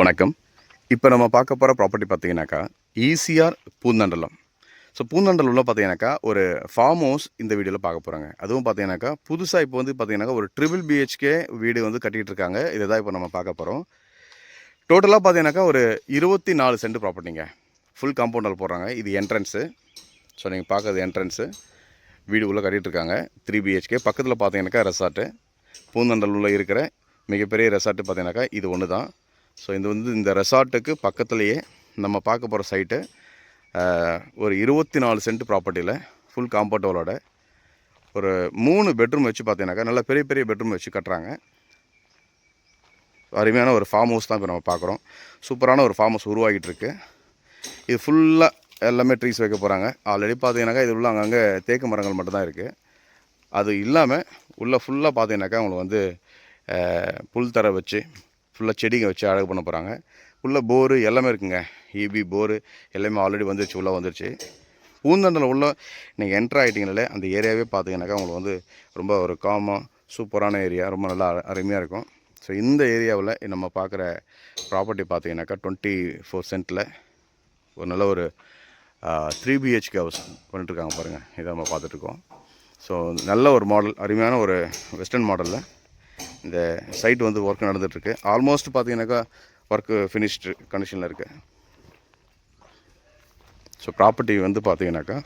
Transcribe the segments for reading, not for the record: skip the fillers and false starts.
வணக்கம். இப்போ நம்ம பார்க்க போகிற ப்ராப்பர்ட்டி பார்த்தீங்கன்னாக்கா, ஈசிஆர் பூந்தண்டலம். ஸோ பூந்தண்டலம்ல பார்த்தீங்கன்னாக்கா, ஒரு ஃபார்ம் ஹவுஸ் இந்த வீடியோவில் பார்க்க போகிறோங்க. அதுவும் பார்த்தீங்கன்னாக்கா, புதுசாக இப்போ வந்து பார்த்தீங்கன்னாக்கா, ஒரு ட்ரிபிள் பிஹெச்கே வீடு வந்து கட்டிகிட்டு இருக்காங்க. இதை தான் இப்போ நம்ம பார்க்க போகிறோம். டோட்டலாக பார்த்தீங்கன்னாக்கா, ஒரு 24 சென்ட் ப்ராப்பர்ட்டிங்க. ஃபுல் காம்பவுண்ட் வால் போடுறாங்க. இது என்ட்ரன்ஸு. ஸோ நீங்கள் பார்க்குறது என்ட்ரன்ஸு. வீடு உள்ளே கட்டிகிட்டு இருக்காங்க. 3 பிஹெச்கே. பக்கத்தில் பார்த்தீங்கன்னாக்கா பூந்தண்டல் பூந்தண்டலூரில் இருக்கிற மிகப்பெரிய ரெசார்ட்டு பார்த்தீங்கன்னாக்கா, இது ஒன்று தான். ஸோ இது வந்து இந்த ரெசார்ட்டுக்கு பக்கத்துலேயே நம்ம பார்க்க போகிற சைட்டு ஒரு 24 சென்ட் ப்ராப்பர்ட்டியில் ஃபுல் காம்பவுண்ட் வாலோட ஒரு 3 பெட்ரூம் வச்சு பார்த்தீங்கன்னாக்கா நல்லா பெரிய பெரிய பெட்ரூம் வச்சு கட்டுறாங்க. அருமையான ஒரு ஃபார்ம் ஹவுஸ் தான் இப்போ நம்ம பார்க்குறோம். சூப்பரான ஒரு ஃபார்ம் ஹவுஸ் உருவாகிட்டு இருக்கு. இது ஃபுல்லாக எல்லாமே ட்ரீஸ் வைக்க போகிறாங்க. ஆல்ரெடி பார்த்தீங்கன்னாக்கா இது உள்ள அங்கங்கே தேக்கு மரங்கள் மட்டும்தான் இருக்குது. அது இல்லாமல் உள்ளே ஃபுல்லாக பார்த்தீங்கன்னாக்கா உங்களுக்கு வந்து புல் தரை வச்சு ஃபுல்லாக செடிங்க வச்சு அழகு பண்ண போகிறாங்க. உள்ளே போரு எல்லாமே இருக்குங்க. இபி போரு எல்லாமே ஆல்ரெடி வந்துருச்சு, உள்ளே வந்துருச்சு. பூந்தண்டல் உள்ள நீங்கள் என்ட்ரு ஆகிட்டீங்களே அந்த ஏரியாவே பார்த்தீங்கன்னாக்கா உங்களுக்கு வந்து ரொம்ப ஒரு காமாக சூப்பரான ஏரியா, ரொம்ப நல்லா அருமையாக இருக்கும். ஸோ இந்த ஏரியாவில் நம்ம பார்க்குற ப்ராப்பர்ட்டி பார்த்தீங்கன்னாக்கா 24 சென்ட்டில் ஒரு நல்ல ஒரு 3 பிஹெச்கே ஹவுஸ் பண்ணிட்டுருக்காங்க பாருங்கள். இதை நம்ம பார்த்துட்ருக்கோம். ஸோ நல்ல ஒரு மாடல், அருமையான ஒரு வெஸ்டர்ன் மாடலில் இந்த சைட் வந்து ஒர்க் நடந்துகிட்ருக்கு. ஆல்மோஸ்ட் பார்த்தீங்கன்னாக்கா ஒர்க்கு ஃபினிஷ்டு கண்டிஷனில் இருக்குது. ஸோ ப்ராப்பர்ட்டி வந்து பார்த்தீங்கன்னாக்கா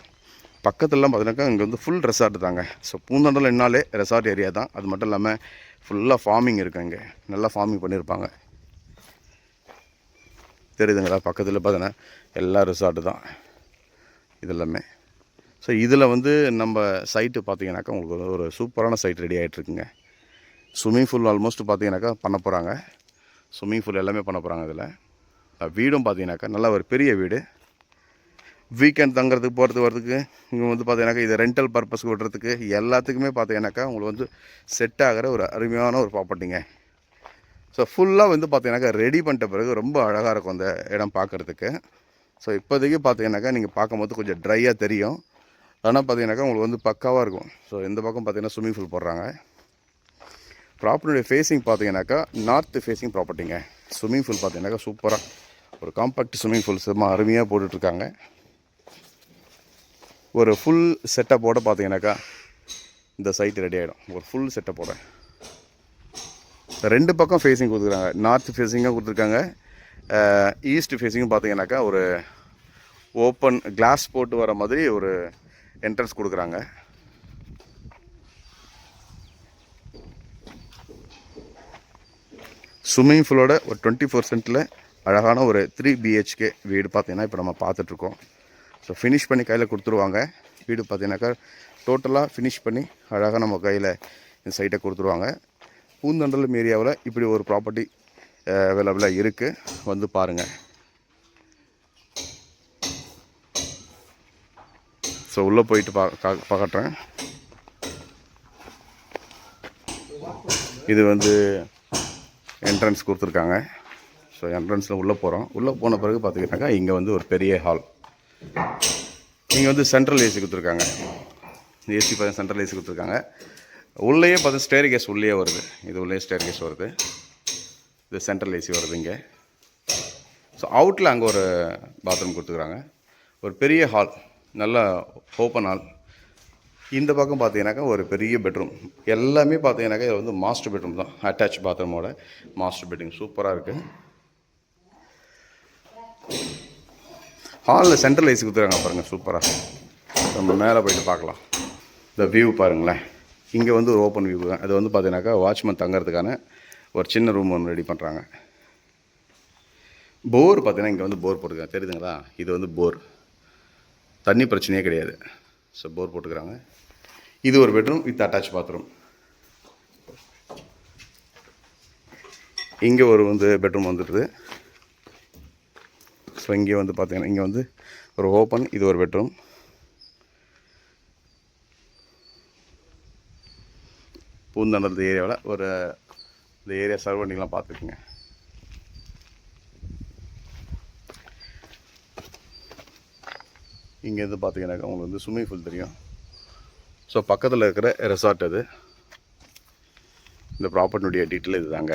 பக்கத்துலலாம் பார்த்தீங்கன்னாக்கா இங்கே வந்து ஃபுல் ரெசார்ட் தாங்க. ஸோ பூந்தண்டல் என்னாலே ரெசார்ட் ஏரியா தான். அது மட்டும் இல்லாமல் ஃபுல்லாக ஃபார்மிங் இருக்குது. இங்கே நல்லா ஃபார்மிங் பண்ணியிருப்பாங்க. தெரியுதுங்களா? பக்கத்தில் பார்த்தீங்கன்னா எல்லா ரெசார்ட்டு தான் இதெல்லாமே. ஸோ இதில் வந்து நம்ம சைட்டு பார்த்தீங்கன்னாக்கா உங்களுக்கு ஒரு சூப்பரான சைட் ரெடி ஆகிட்ருக்குங்க. ஸ்விம்மிங் பூல் ஆல்மோஸ்ட் பார்த்தீங்கன்னாக்கா பண்ண போகிறாங்க. ஸ்விம்மிங் பூல் எல்லாமே பண்ண போகிறாங்க. இதில் வீடும் பார்த்தீங்கன்னாக்கா நல்லா ஒரு பெரிய வீடு. வீக்கெண்ட் தங்குறதுக்கு போகிறதுக்கு வரதுக்கு இங்கே வந்து பார்த்தீங்கன்னாக்கா இது ரெண்டல் பர்பஸ்க்கு விடுறதுக்கு எல்லாத்துக்குமே பார்த்தீங்கன்னாக்கா உங்களுக்கு வந்து செட் ஆகிற ஒரு அருமையான ஒரு ப்ராப்பர்ட்டிங்க. ஸோ ஃபுல்லாக வந்து பார்த்தீங்கன்னாக்கா ரெடி பண்ணிட்ட பிறகு ரொம்ப அழகாக இருக்கும் அந்த இடம் பார்க்குறதுக்கு. ஸோ இப்போதைக்கு பார்த்தீங்கன்னாக்கா நீங்கள் பார்க்கும்போது கொஞ்சம் ட்ரையாக தெரியும். ஆனால் பார்த்தீங்கன்னாக்கா உங்களுக்கு வந்து பக்காவாக இருக்கும். ஸோ இந்த பக்கம் பார்த்தீங்கன்னா ஸ்விம்மிங் பூல் போடுறாங்க. ப்ராப்பர்ட்டியுடைய ஃபேஸிங் பார்த்தீங்கன்னாக்கா நார்த் ஃபேஸிங் ப்ராப்பர்ட்டிங்க. ஸ்விம்மிங் பூல் பார்த்தீங்கன்னாக்கா சூப்பராக ஒரு காம்பேக்ட் ஸ்விம்மிங் பூல் சும்மா அருமையாக போட்டுட்ருக்காங்க. ஒரு ஃபுல் செட்டப்போடு பார்த்தீங்கன்னாக்கா இந்த சைட்டு ரெடி ஆகிடும். ஒரு ஃபுல் செட்டப்போட 2 பக்கம் ஃபேஸிங் கொடுத்துருக்காங்க. நார்த் ஃபேஸிங்காக கொடுத்துருக்காங்க. ஈஸ்ட் ஃபேஸிங்கும் பார்த்தீங்கன்னாக்கா ஒரு ஓப்பன் கிளாஸ் போட்டு வர மாதிரி ஒரு என்ட்ரன்ஸ் கொடுக்குறாங்க. ஸ்விம்மிங் பூலோட ஒரு 24 சென்ட்டில் அழகான ஒரு 3 பிஹெச்கே வீடு பார்த்தீங்கன்னா இப்போ நம்ம பார்த்துட்ருக்கோம். ஸோ ஃபினிஷ் பண்ணி கையில் கொடுத்துருவாங்க. வீடு பார்த்தீங்கன்னாக்கா டோட்டலாக ஃபினிஷ் பண்ணி அழகாக நம்ம கையில் இந்த சைட்டை கொடுத்துருவாங்க. பூந்தண்டலம் ஏரியாவில் இப்படி ஒரு ப்ராப்பர்ட்டி அவைலபிளாக இருக்குது. வந்து பாருங்கள். ஸோ உள்ளே போயிட்டு பார்க்குறேன். இது வந்து என்ட்ரன்ஸ் கொடுத்துருக்காங்க. ஸோ என்ட்ரன்ஸில் உள்ளே போகிறோம். உள்ளே போன பிறகு பார்த்திங்கனாக்கா இங்கே வந்து ஒரு பெரிய ஹால். இங்கே வந்து சென்ட்ரல் ஏசி கொடுத்துருக்காங்க. ஏசி பார்த்து சென்ட்ரல் ஏசி கொடுத்துருக்காங்க. உள்ளேயே பார்த்து ஸ்டேர் கேஸ் உள்ளே வருது. இது உள்ளே ஸ்டேர் கேஸ் வருது. இது சென்ட்ரல் ஏசி வருது இங்கே. ஸோ அவுட்டில் அங்கே ஒரு பாத்ரூம் கொடுத்துருக்காங்க. ஒரு பெரிய ஹால், நல்லா ஓப்பன் ஹால். இந்த பக்கம் பார்த்தீங்கன்னாக்கா ஒரு பெரிய பெட்ரூம். எல்லாமே பார்த்தீங்கன்னாக்கா இது வந்து மாஸ்டர் பெட்ரூம் தான். அட்டாச் பாத்ரூமோட மாஸ்டர் பெட்ரூம் சூப்பராக இருக்குது. ஹாலில் சென்ட்ரல் ஏசி கொடுத்துருக்காங்க பாருங்கள், சூப்பராக. நம்ம மேலே போயிட்டு பார்க்கலாம். இந்த வியூ பாருங்களேன். இங்கே வந்து ஒரு ஓப்பன் வியூ தான். அது வந்து பார்த்தீங்கன்னாக்கா வாட்ச்மேன் தங்கிறதுக்கான ஒரு சின்ன ரூம் ஒன்று ரெடி பண்ணுறாங்க. போர் பார்த்தீங்கன்னா இங்கே வந்து போர் போட்டுருக்காங்க. தெரியுதுங்களா? இது வந்து போர். தண்ணி பிரச்சனையே கிடையாது. ஸோ போர் போட்டுக்கிறாங்க. இது ஒரு பெட்ரூம் வித் அட்டாச் பாத்ரூம். இங்கே ஒரு வந்து பெட்ரூம் வந்துடுது. ஸோ இங்கே வந்து பார்த்தீங்கன்னா இங்கே வந்து ஒரு ஓப்பன், இது ஒரு பெட்ரூம். பூந்தண்டல் ஏரியாவில் ஒரு இந்த ஏரியா சரௌண்டிங்லாம் பார்த்துக்குங்க. இங்கேருந்து பார்த்தீங்கன்னாக்கா உங்களுக்கு வந்து ஸ்விம்மிங் பூல் தெரியும். ஸோ பக்கத்தில் இருக்கிற ரெசார்ட் அது. இந்த ப்ராப்பர்ட்டினுடைய டீட்டெயில் இது தாங்க.